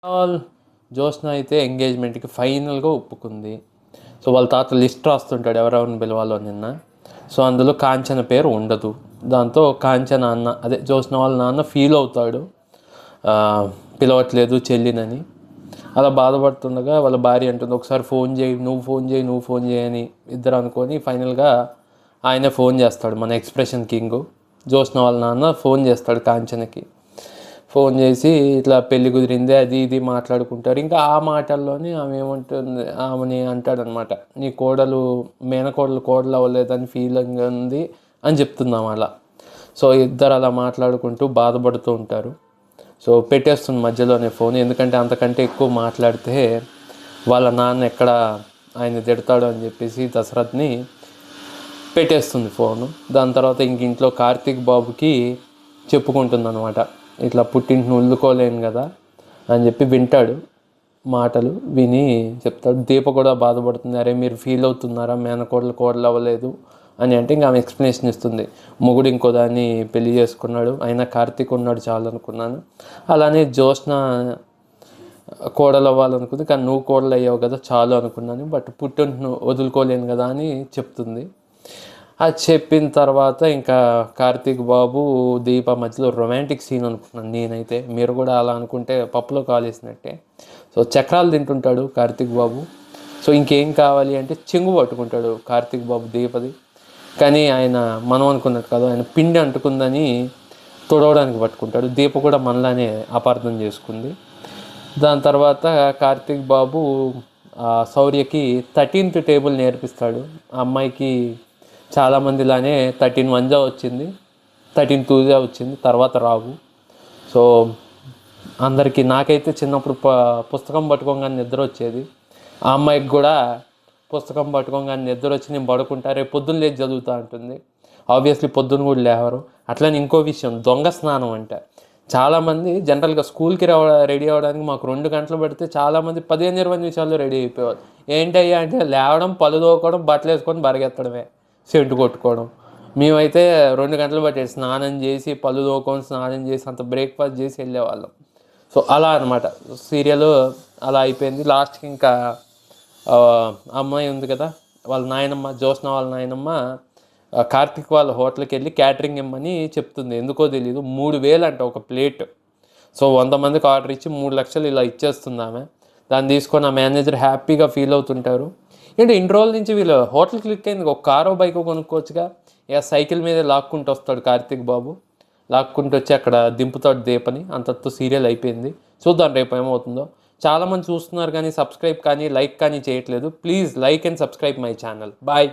All Jyotsna అయితే ఎంగేజ్మెంట్కి ఫైనల్గా ఒప్పుకుంది. సో వాళ్ళ తాత లిస్ట్ రాస్తుంటాడు ఎవరెవరిని పిలవాలో నిన్న. సో అందులో కాంచన పేరు ఉండదు. దాంతో కాంచన అన్న అదే జ్యోత్స్న వాళ్ళ నాన్న ఫీల్ అవుతాడు, పిలవట్లేదు చెల్లినని. అలా బాధపడుతుండగా వాళ్ళ భార్య అంటుంది, ఒకసారి ఫోన్ చేయి, నువ్వు ఫోన్ చేయని ఇద్దరు అనుకొని ఫైనల్గా ఆయనే ఫోన్ చేస్తాడు. మన ఎక్స్ప్రెషన్ కింగు జ్యోత్స్న వాళ్ళ నాన్న ఫోన్ చేస్తాడు కాంచనకి. ఫోన్ చేసి ఇట్లా పెళ్ళి కుదిరింది అది ఇది మాట్లాడుకుంటారు. ఇంకా ఆ మాటల్లోనే ఆమె ఏమంటుంది, ఆమెని అంటాడనమాట, నీ మేనకోడలు అవ్వలేదని ఫీలింగ్ ఉంది అని చెప్తున్నాం అలా. సో ఇద్దరు అలా మాట్లాడుకుంటూ బాధపడుతూ ఉంటారు. సో పెట్టేస్తుంది మధ్యలోనే ఫోన్, ఎందుకంటే అంతకంటే ఎక్కువ మాట్లాడితే వాళ్ళ నాన్న ఎక్కడ ఆయన తిడతాడు అని చెప్పేసి దశరథ్ని పెట్టేస్తుంది ఫోను. దాని తర్వాత ఇంట్లో కార్తీక్ బాబుకి చెప్పుకుంటుంది అనమాట, ఇట్లా పుట్టింటిని వదులుకోలేను కదా అని చెప్పి వింటాడు. మాటలు విని చెప్తాడు. దీప కూడా బాధపడుతుంది, అరే మీరు ఫీల్ అవుతున్నారా కోడలు అవ్వలేదు అని. అంటే ఇంకా ఆమె ఎక్స్ప్లెనేషన్ ఇస్తుంది, మొగుడు ఇంకో దాన్ని పెళ్లి చేసుకున్నాడు, అయినా కార్తీక్ ఉన్నాడు చాలు అనుకున్నాను. అలానే జ్యోత్స్న కోడలు అవ్వాలనుకుంది, కానీ నువ్వు కోడలు అయ్యావు కదా చాలు అనుకున్నాను, బట్ పుట్టింటిని వదులుకోలేను కదా అని చెప్తుంది. అది చెప్పిన తర్వాత ఇంకా కార్తీక్ బాబు దీప మధ్యలో రొమాంటిక్ సీన్ అనుకున్నాను నేనైతే. మీరు కూడా అలా అనుకుంటే పప్పులో కాలేసినట్టే. సో చక్రాలు తింటుంటాడు కార్తీక్ బాబు. సో ఇంకేం కావాలి అంటే చెంగు పట్టుకుంటాడు కార్తీక్ బాబు దీపది. కానీ ఆయన మనం అనుకున్నట్టు కాదు, ఆయన పిండి అంటుకుందని తుడవడానికి పట్టుకుంటాడు. దీప కూడా మనలానే అపార్థం చేసుకుంది. దాని తర్వాత కార్తీక్ బాబు శౌర్యకి 13th టేబుల్ నేర్పిస్తాడు. ఆ అమ్మాయికి చాలామందిలానే 13 వచ్చింది, 13 వచ్చింది, తర్వాత రావు. సో అందరికీ, నాకైతే చిన్నప్పుడు పుస్తకం పట్టుకోగానే నిద్ర వచ్చేది. ఆ అమ్మాయికి కూడా పుస్తకం పట్టుకోగానే నిద్ర వచ్చి నేను పడుకుంటా, రేపు పొద్దున్న లేచి చదువుతా ఉంటుంది. ఆబ్వియస్లీ పొద్దున్న కూడా లేవరు. అట్లనే ఇంకో విషయం, దొంగ స్నానం అంటే చాలామంది జనరల్గా స్కూల్కి రెడీ అవ్వడానికి మాకు 2 గంటలు పడితే చాలామంది 15-20 నిమిషాల్లో రెడీ అయిపోయేవారు. ఏంటయ్యా అంటే లేవడం, పళ్ళు తోముకోవడం, బట్టలు వేసుకొని పరిగెత్తడమే, సెంటు కొట్టుకోవడం. మేమైతే 2 గంటలు పట్టేది స్నానం చేసి, పళ్ళు తోముకొని స్నానం చేసి, అంత బ్రేక్ఫాస్ట్ చేసి వెళ్ళేవాళ్ళం. సో అలా అనమాట సీరియల్ అలా అయిపోయింది. లాస్ట్కి ఇంకా అమ్మాయి ఉంది కదా, వాళ్ళ నాయనమ్మ, జ్యోత్స్న వాళ్ళ నాయనమ్మ కార్తీక్ వాళ్ళ హోటల్కి వెళ్ళి క్యాటరింగ్ ఇమ్మని చెప్తుంది. ఎందుకో తెలీదు, 3,000 అంట ఒక ప్లేట్. సో 100 మందికి ఆర్డర్ ఇచ్చి 3 లక్షలు ఇలా ఇచ్చేస్తుంది ఆమె. దాన్ని తీసుకొని ఆ మేనేజర్ హ్యాపీగా ఫీల్ అవుతుంటారు. ఏంటి ఇన్ని రోజుల నుంచి వీళ్ళు హోటల్ క్లిక్ అయింది, ఒక కారో బైకో కొనుక్కోవచ్చుగా. ఇక సైకిల్ మీద లాక్కుంటూ వస్తాడు కార్తీక్ బాబు, లాక్కుంటూ వచ్చి అక్కడ దింపుతాడు దీపని. అంతటితో సీరియల్ అయిపోయింది. చూద్దాం రేపు ఏమవుతుందో. చాలామంది చూస్తున్నారు కానీ సబ్స్క్రైబ్ కానీ లైక్ కానీ చేయట్లేదు. Please like and subscribe my channel. Bye.